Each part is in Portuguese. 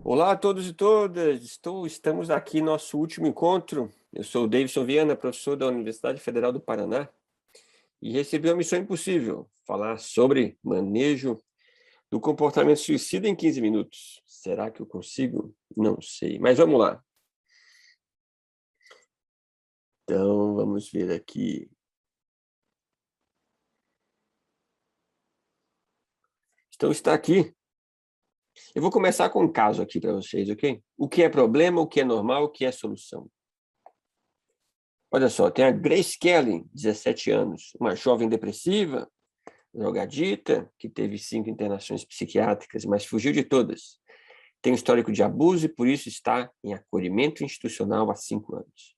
Olá a todos e todas, estamos aqui no nosso último encontro. Eu sou o Davidson Viana, professor da Universidade Federal do Paraná, e recebi uma missão impossível, falar sobre manejo do comportamento suicida em 15 minutos. Será que eu consigo? Não sei, mas vamos lá. Então, vamos ver aqui. Então, está aqui. Eu vou começar com um caso aqui para vocês, ok? O que é problema, o que é normal, o que é solução. Olha só, tem a Grace Kelly, 17 anos, uma jovem depressiva, drogadita, que teve 5 internações psiquiátricas, mas fugiu de todas. Tem um histórico de abuso e, por isso, está em acolhimento institucional há 5 anos.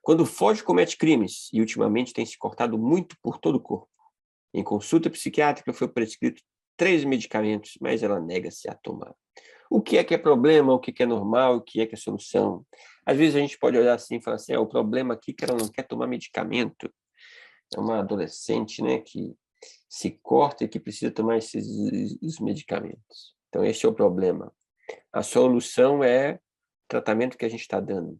Quando foge, comete crimes e, ultimamente, tem se cortado muito por todo o corpo. Em consulta psiquiátrica, foi prescrito 3 medicamentos, mas ela nega-se a tomar. O que é problema, o que é normal, o que é solução? Às vezes a gente pode olhar assim e falar assim, o problema aqui é que ela não quer tomar medicamento. É uma adolescente, né, que se corta e que precisa tomar esses medicamentos. Então, esse é o problema. A solução é o tratamento que a gente está dando.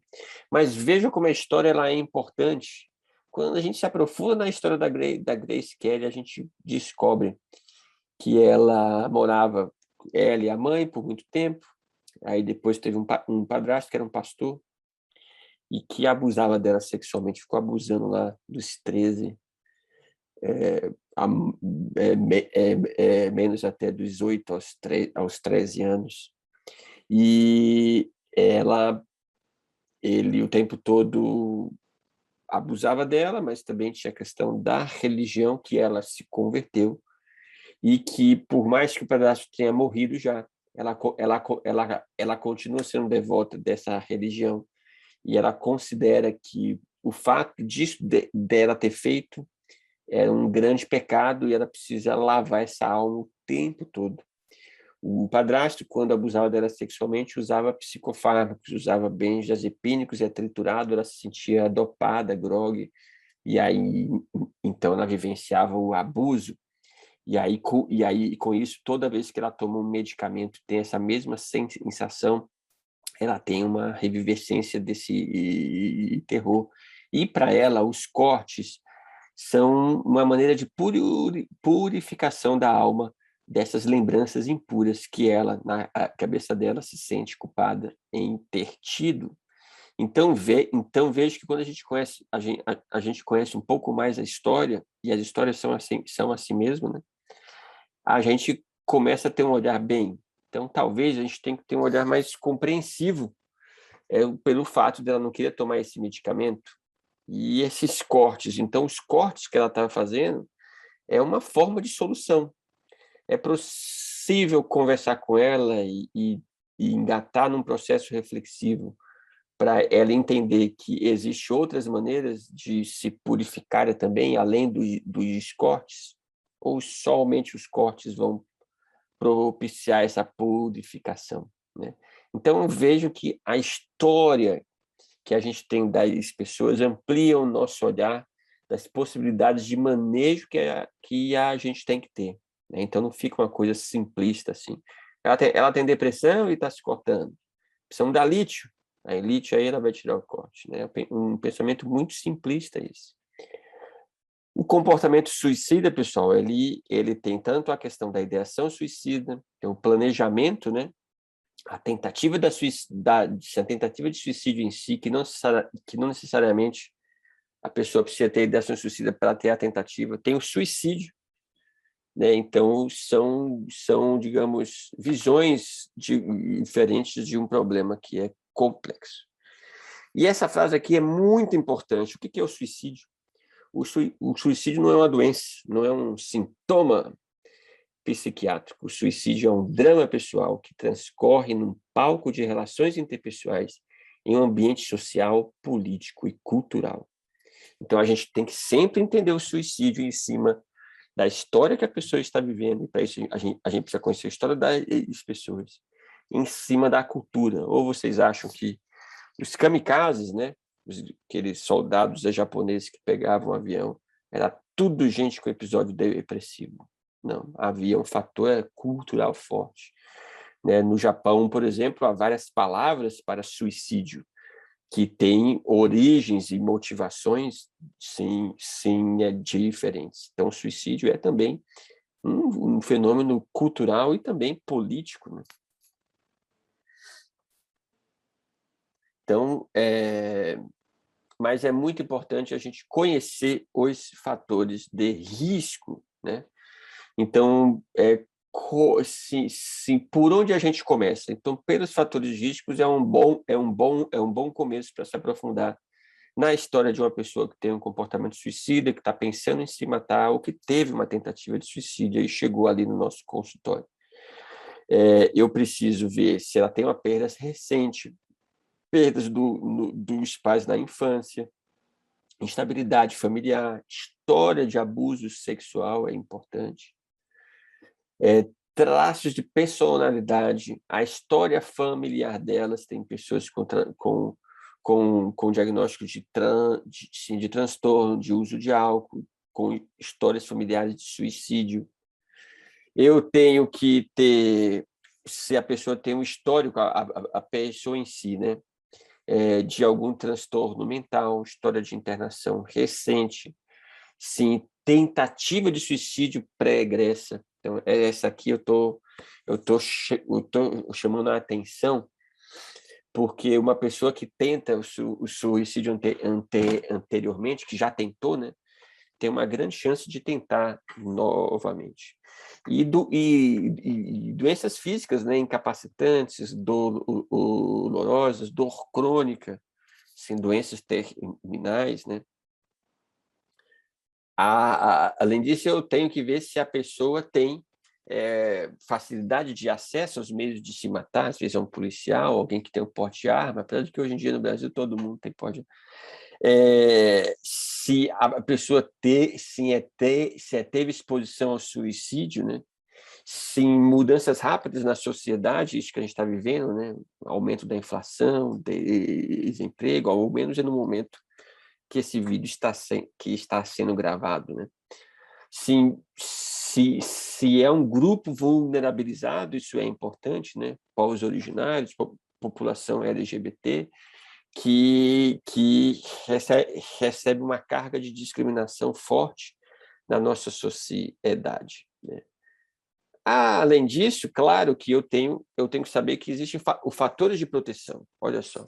Mas veja como a história ela é importante. Quando a gente se aprofunda na história da Grace Kelly, a gente descobre que ela morava, ela e a mãe, por muito tempo. Aí depois teve um padrasto, que era um pastor, e que abusava dela sexualmente, ficou abusando lá dos 13 a, menos até dos 8 aos 13 anos. E ele o tempo todo abusava dela, mas também tinha a questão da religião, que ela se converteu, e que, por mais que o pedaço tenha morrido já, ela continua sendo devota dessa religião, e ela considera que o fato dela ter feito era um grande pecado e ela precisa lavar essa alma o tempo todo. O padrasto, quando abusava dela sexualmente, usava psicofármacos, usava benzodiazepínicos, e é triturado, ela se sentia dopada, grogue, e aí então ela vivenciava o abuso. E aí com isso, toda vez que ela toma um medicamento, tem essa mesma sensação, ela tem uma revivescência desse terror. E para ela, os cortes são uma maneira de purificação da alma dessas lembranças impuras que ela, na cabeça dela, se sente culpada em ter tido. Então, vejo que quando a gente conhece, a gente conhece um pouco mais a história, e as histórias são assim mesmo, né? A gente começa a ter um olhar bem. Então, talvez a gente tenha que ter um olhar mais compreensivo pelo fato dela não querer tomar esse medicamento e esses cortes. Então, os cortes que ela estava fazendo é uma forma de solução. É possível conversar com ela e engatar num processo reflexivo para ela entender que existem outras maneiras de se purificar também, além dos cortes, ou somente os cortes vão propiciar essa purificação, né? Então, eu vejo que a história que a gente tem das pessoas amplia o nosso olhar das possibilidades de manejo que a gente tem que ter, né? Então, não fica uma coisa simplista assim. Ela tem depressão e está se cortando. Precisamos dar lítio. Aí, lítio aí ela vai tirar o corte, né? Um pensamento muito simplista isso. O comportamento suicida, pessoal, ele tem tanto a questão da ideação suicida, tem o planejamento, né? A tentativa a tentativa de suicídio em si, que não necessariamente a pessoa precisa ter ideação suicida para ter a tentativa, tem o suicídio, né? Então, digamos, visões diferentes de um problema que é complexo. E essa frase aqui é muito importante. O que é o suicídio? O suicídio não é uma doença, não é um sintoma psiquiátrico. O suicídio é um drama pessoal que transcorre num palco de relações interpessoais em um ambiente social, político e cultural. Então, a gente tem que sempre entender o suicídio em cima da história que a pessoa está vivendo, e para isso a gente precisa conhecer a história das pessoas, em cima da cultura. Ou vocês acham que os kamikazes, né, aqueles soldados japoneses que pegavam um avião era tudo gente com episódio depressivo. Não, havia um fator cultural forte. Né? No Japão, por exemplo, há várias palavras para suicídio que têm origens e motivações sim, diferentes. Então, o suicídio é também um fenômeno cultural e também político. Né? Então, mas é muito importante a gente conhecer os fatores de risco, né? Então, por onde a gente começa? Então, pelos fatores de riscos é um bom começo para se aprofundar na história de uma pessoa que tem um comportamento suicida, que está pensando em se matar, ou que teve uma tentativa de suicídio e chegou ali no nosso consultório. Eu preciso ver se ela tem uma perda recente, perdas dos pais na infância, instabilidade familiar, história de abuso sexual é importante, traços de personalidade, a história familiar delas, tem pessoas com diagnóstico de transtorno, de uso de álcool, com histórias familiares de suicídio. Eu tenho que ter, se a pessoa tem um histórico, a pessoa em si, né? De algum transtorno mental, história de internação recente, sim, tentativa de suicídio pregressa. Então, essa aqui eu tô chamando a atenção, porque uma pessoa que tenta o suicídio anteriormente, que já tentou, né, tem uma grande chance de tentar novamente. E doenças físicas, né, incapacitantes, dolorosas, dor crônica, assim, doenças terminais, né? Além disso, eu tenho que ver se a pessoa tem facilidade de acesso aos meios de se matar, às vezes é um policial, alguém que tem um porte de arma, apesar de que hoje em dia no Brasil todo mundo tem porte de arma. Se a pessoa teve exposição ao suicídio, né? Sim, mudanças rápidas na sociedade, isso que a gente está vivendo, né? Aumento da inflação, desemprego, ao menos no momento que esse vídeo está sendo gravado, né? Se é um grupo vulnerabilizado, isso é importante, né? Povos originários, população LGBT, que recebe uma carga de discriminação forte na nossa sociedade, né? Além disso, claro que eu tenho que saber que existem os fatores de proteção. Olha só,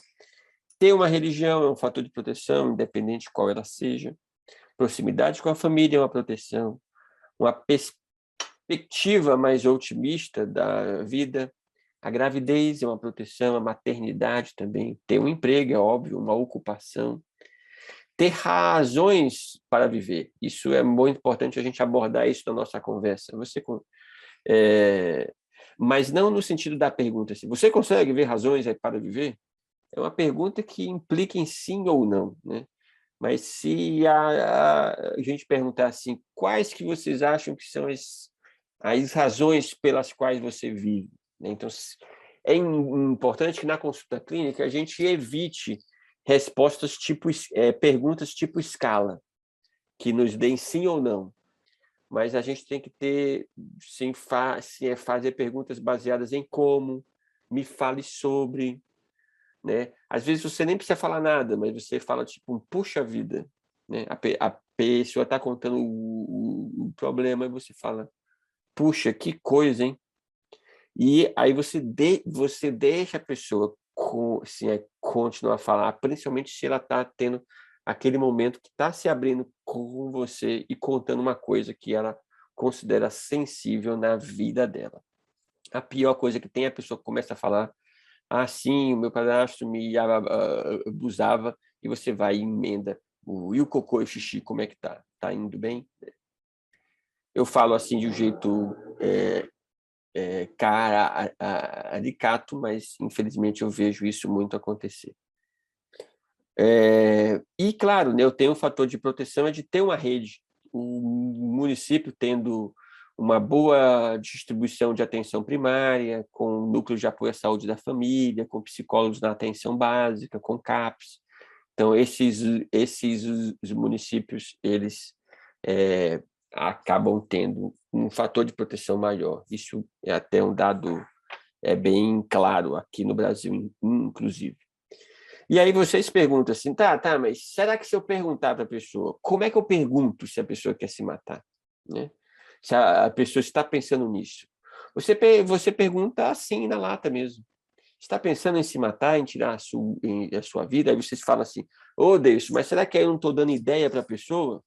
ter uma religião é um fator de proteção, independente de qual ela seja. Proximidade com a família é uma proteção. Uma perspectiva mais otimista da vida. A gravidez é uma proteção, a maternidade também. Ter um emprego, é óbvio, uma ocupação. Ter razões para viver. Isso é muito importante a gente abordar isso na nossa conversa. Mas não no sentido da pergunta assim, você consegue ver razões para viver? É uma pergunta que implica em sim ou não, né? Mas se a gente perguntar assim, quais que vocês acham que são as razões pelas quais você vive? Né? Então, é importante que na consulta clínica a gente evite respostas perguntas tipo escala, que nos deem sim ou não. Mas a gente tem que ter, sim, fazer perguntas baseadas em como, me fale sobre, né? Às vezes você nem precisa falar nada, mas você fala tipo, puxa vida, né? A pessoa está contando o problema e você fala, puxa, que coisa, hein? E aí você deixa a pessoa continuar a falar, principalmente se ela está tendo aquele momento que está se abrindo com você e contando uma coisa que ela considera sensível na vida dela. A pior coisa que tem é a pessoa que começa a falar, sim, o meu padrasto me abusava, e você vai e emenda e o cocô e o xixi, como é que tá? Tá indo bem? Eu falo assim de um jeito caricato, mas infelizmente eu vejo isso muito acontecer. E claro, né, eu tenho um fator de proteção de ter uma rede, o município tendo uma boa distribuição de atenção primária, com núcleos de apoio à saúde da família, com psicólogos na atenção básica, com CAPS. Então, esses os municípios, eles acabam tendo um fator de proteção maior. Isso é até um dado bem claro aqui no Brasil, inclusive. E aí vocês perguntam assim, tá, mas será que se eu perguntar para a pessoa, como é que eu pergunto se a pessoa quer se matar? Né? Se a pessoa está pensando nisso. Você pergunta assim, na lata mesmo. Está pensando em se matar, em tirar a sua vida? Aí vocês falam assim, Deus, mas será que eu não estou dando ideia para a pessoa?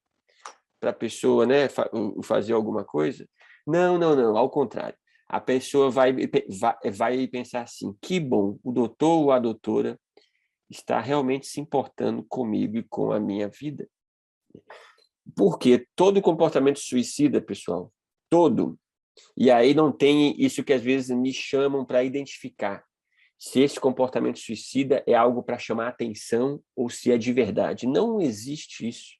Para a pessoa, né, fazer alguma coisa? Não, não, não, ao contrário. A pessoa vai pensar assim, que bom, o doutor ou a doutora está realmente se importando comigo e com a minha vida. Porque todo comportamento suicida, pessoal, todo, e aí não tem isso que às vezes me chamam para identificar se esse comportamento suicida é algo para chamar atenção ou se é de verdade. Não existe isso.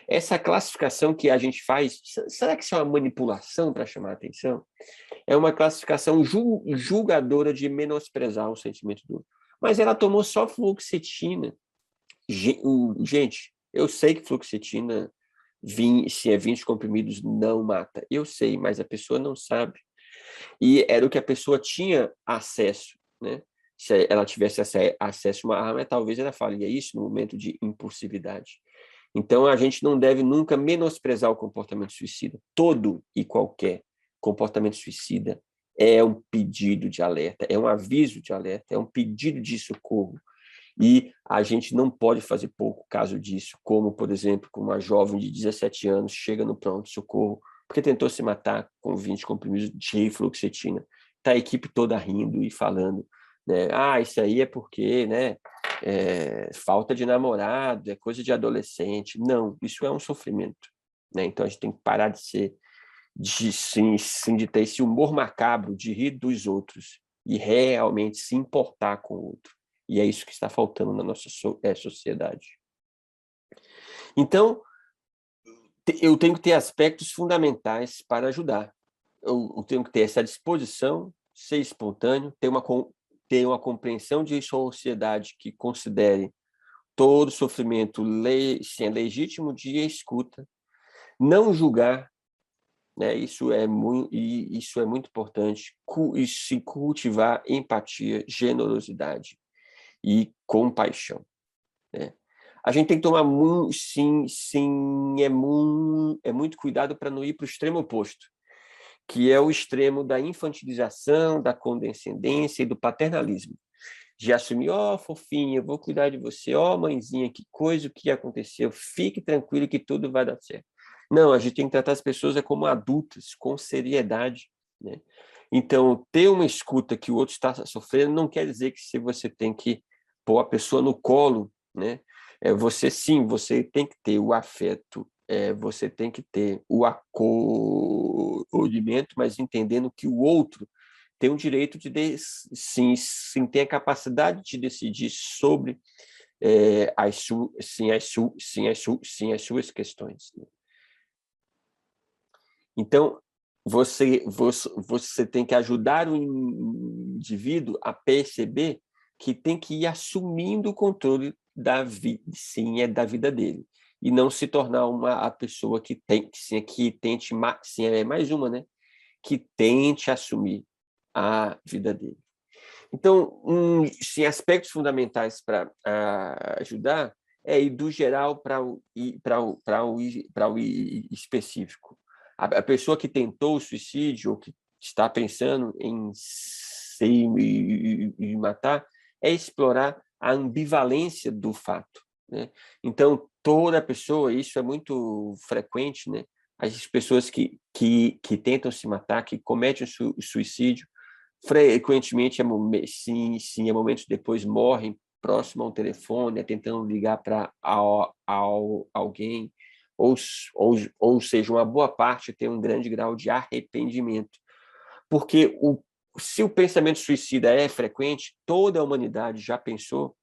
Essa classificação que a gente faz, será que isso é uma manipulação para chamar atenção? É uma classificação julgadora de menosprezar o sentimento do outro. Mas ela tomou só fluoxetina. Gente, eu sei que fluoxetina, se é 20 comprimidos, não mata. Eu sei, mas a pessoa não sabe. E era o que a pessoa tinha acesso, né? Se ela tivesse acesso a uma arma, talvez ela faria isso no momento de impulsividade. Então, a gente não deve nunca menosprezar o comportamento suicida. Todo e qualquer comportamento suicida é um pedido de alerta, é um aviso de alerta, é um pedido de socorro. E a gente não pode fazer pouco caso disso, como, por exemplo, uma jovem de 17 anos chega no pronto-socorro porque tentou se matar com 20 comprimidos de fluoxetina. Está a equipe toda rindo e falando, né? Isso aí é porque, né, falta de namorado, é coisa de adolescente. Não, isso é um sofrimento, né? Então a gente tem que parar de ter esse humor macabro de rir dos outros e realmente se importar com o outro. E é isso que está faltando na nossa sociedade. Então, eu tenho que ter aspectos fundamentais para ajudar. Eu tenho que ter essa disposição, ser espontâneo, ter uma compreensão de sociedade que considere todo sofrimento legítimo de escuta, não julgar, né? Isso é muito importante, e se cultivar empatia, generosidade e compaixão, né? A gente tem que tomar muito cuidado para não ir para o extremo oposto, que é o extremo da infantilização, da condescendência e do paternalismo. De assumir, fofinha, eu vou cuidar de você, mãezinha, que coisa, o que aconteceu, fique tranquilo que tudo vai dar certo. Não, a gente tem que tratar as pessoas como adultas, com seriedade, né? Então, ter uma escuta que o outro está sofrendo não quer dizer que você tem que pôr a pessoa no colo, né? Você tem que ter o afeto, você tem que ter o acolhimento, mas entendendo que o outro tem o direito sim, tem a capacidade de decidir sobre as suas questões. Então, você tem que ajudar o indivíduo a perceber que tem que ir assumindo o controle da vida, da vida dele, e não se tornar a pessoa que tente, sim, é mais uma, né? Que tente assumir a vida dele. Então, sim, aspectos fundamentais para ajudar é ir do geral para o específico. A pessoa que tentou o suicídio ou que está pensando em se matar é explorar a ambivalência do fato, né? Então, toda pessoa, isso é muito frequente, né? As pessoas que tentam se matar, que cometem o suicídio, frequentemente, momentos depois morrem próximo ao telefone, tentando ligar para alguém, ou seja, uma boa parte tem um grande grau de arrependimento. Porque se o pensamento suicida é frequente, toda a humanidade já pensou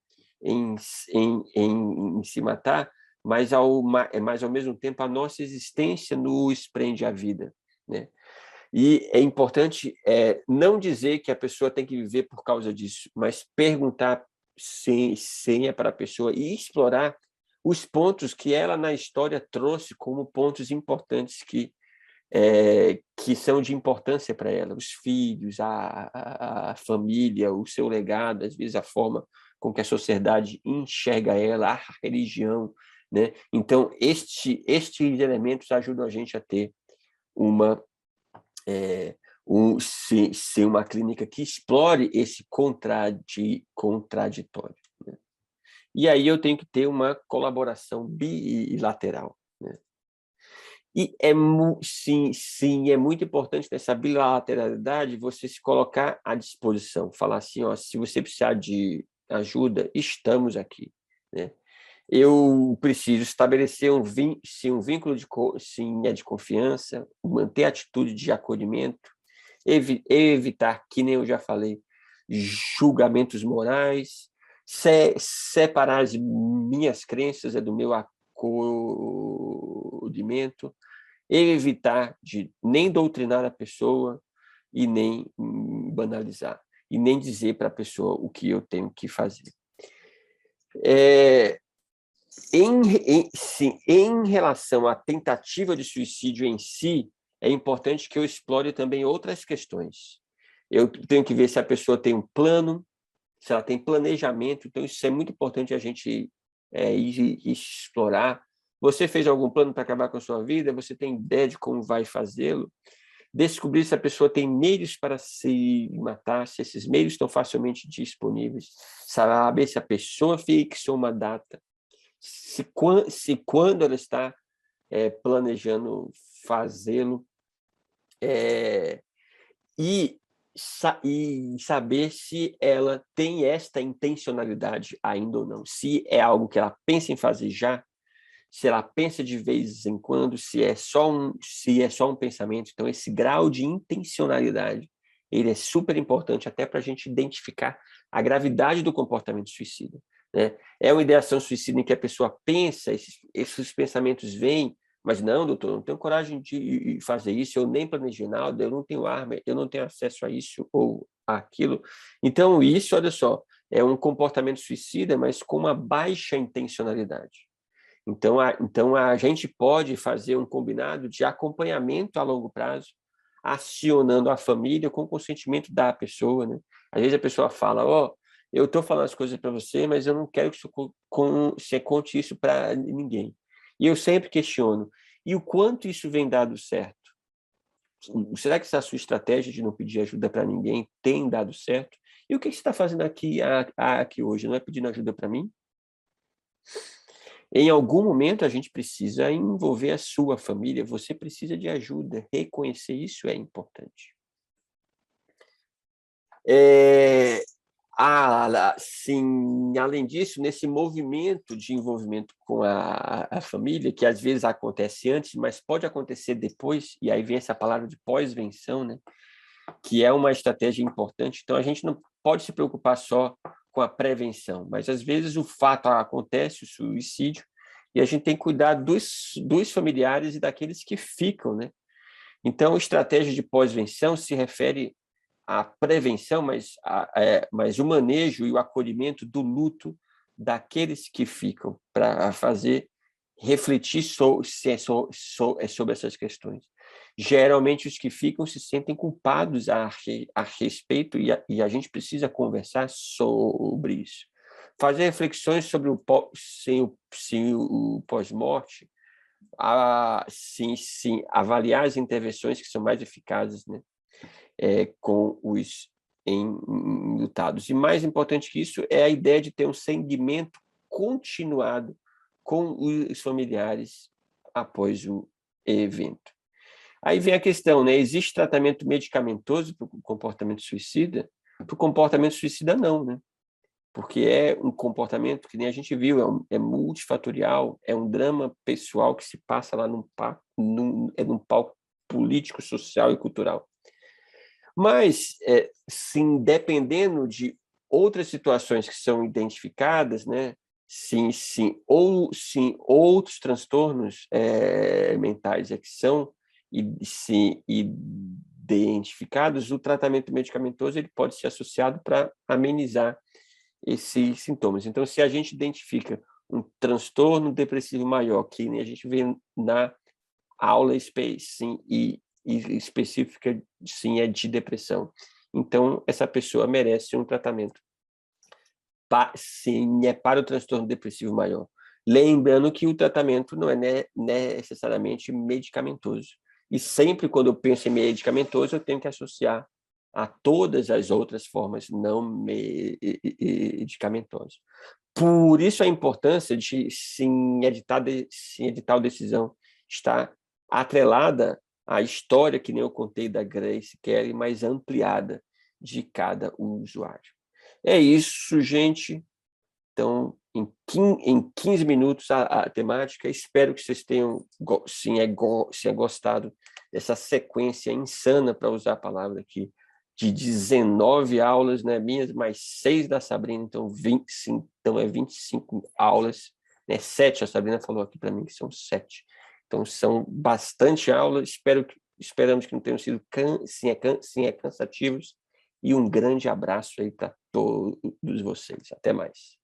em se matar, mas ao mesmo tempo a nossa existência nos prende à vida, né? E é importante não dizer que a pessoa tem que viver por causa disso, mas perguntar senha para a pessoa e explorar os pontos que ela na história trouxe como pontos importantes que são de importância para ela, os filhos, a família, o seu legado, às vezes a forma com que a sociedade enxerga ela, a religião, né? Então, estes elementos ajudam a gente a ter uma ser uma clínica que explore esse contraditório, né? E aí eu tenho que ter uma colaboração bilateral, né? E sim, é muito importante nessa bilateralidade você se colocar à disposição, falar assim, ó, se você precisar de ajuda, estamos aqui, né? Eu preciso estabelecer um vínculo de confiança, manter a atitude de acolhimento, evitar, que nem eu já falei, julgamentos morais, separar as minhas crenças do meu acolhimento, evitar de nem doutrinar a pessoa e nem banalizar, e nem dizer para a pessoa o que eu tenho que fazer. Sim, em relação à tentativa de suicídio em si, é importante que eu explore também outras questões. Eu tenho que ver se a pessoa tem um plano, se ela tem planejamento, então isso é muito importante a gente ir explorar. Você fez algum plano para acabar com a sua vida? Você tem ideia de como vai fazê-lo? Descobrir se a pessoa tem meios para se matar, se esses meios estão facilmente disponíveis, saber se a pessoa fixou uma data, se quando ela está planejando fazê-lo, e saber se ela tem esta intencionalidade ainda ou não, se é algo que ela pensa em fazer já, se ela pensa de vez em quando, se é só um pensamento. Então, esse grau de intencionalidade, ele é super importante até para a gente identificar a gravidade do comportamento suicida, né? É uma ideação suicida em que a pessoa pensa, esses pensamentos vêm, mas não, doutor, eu não tenho coragem de fazer isso, eu nem planejei nada, eu não tenho arma, eu não tenho acesso a isso ou aquilo. Então, isso, olha só, é um comportamento suicida, mas com uma baixa intencionalidade. Então, a gente pode fazer um combinado de acompanhamento a longo prazo, acionando a família com o consentimento da pessoa, né? Às vezes a pessoa fala, eu estou falando as coisas para você, mas eu não quero que você conte isso para ninguém. E eu sempre questiono, e o quanto isso vem dado certo? Será que essa sua estratégia de não pedir ajuda para ninguém tem dado certo? E o que você está fazendo aqui hoje? Não é pedindo ajuda para mim? Em algum momento, a gente precisa envolver a sua família, você precisa de ajuda, reconhecer isso é importante. Sim, além disso, nesse movimento de envolvimento com a família, que às vezes acontece antes, mas pode acontecer depois, e aí vem essa palavra de pós-venção, né? Que é uma estratégia importante. Então, a gente não pode se preocupar só com a prevenção, mas às vezes o fato acontece, o suicídio, e a gente tem que cuidar dos familiares e daqueles que ficam, né? Então, estratégia de pós-venção se refere à prevenção, mas o manejo e o acolhimento do luto daqueles que ficam, para fazer refletir sobre essas questões. Geralmente, os que ficam se sentem culpados a respeito e a gente precisa conversar sobre isso. Fazer reflexões sobre o pós-morte, sim, avaliar as intervenções que são mais eficazes, né, com os enlutados. E mais importante que isso é a ideia de ter um segmento continuado com os familiares após o evento. Aí vem a questão, né? Existe tratamento medicamentoso para o comportamento suicida? Para o comportamento suicida, não, né? Porque é um comportamento que nem a gente viu, é multifatorial, é um drama pessoal que se passa lá num palco político, social e cultural. Mas, sim, dependendo de outras situações que são identificadas, né? Sim, outros transtornos mentais que são identificados, o tratamento medicamentoso ele pode ser associado para amenizar esses sintomas. Então, se a gente identifica um transtorno depressivo maior, que nem a gente vê na aula Space, sim, e específica, sim, é de depressão. Então, essa pessoa merece um tratamento, sim, é para o transtorno depressivo maior. Lembrando que o tratamento não é necessariamente medicamentoso. E sempre quando eu penso em medicamentoso, eu tenho que associar a todas as outras formas não medicamentosas. Por isso a importância de, sim, edital decisão estar atrelada à história, que nem eu contei da Grace Kelly, mais ampliada de cada usuário. É isso, gente. Então, em 15 minutos a temática. Espero que vocês tenham gostado dessa sequência insana, para usar a palavra aqui, de 19 aulas, né, minhas, mais 6 da Sabrina, então 25, então é 25 aulas, né, 7, a Sabrina falou aqui para mim que são 7. Então são bastante aulas, esperamos que não tenham sido cansativos, e um grande abraço aí para todos vocês. Até mais.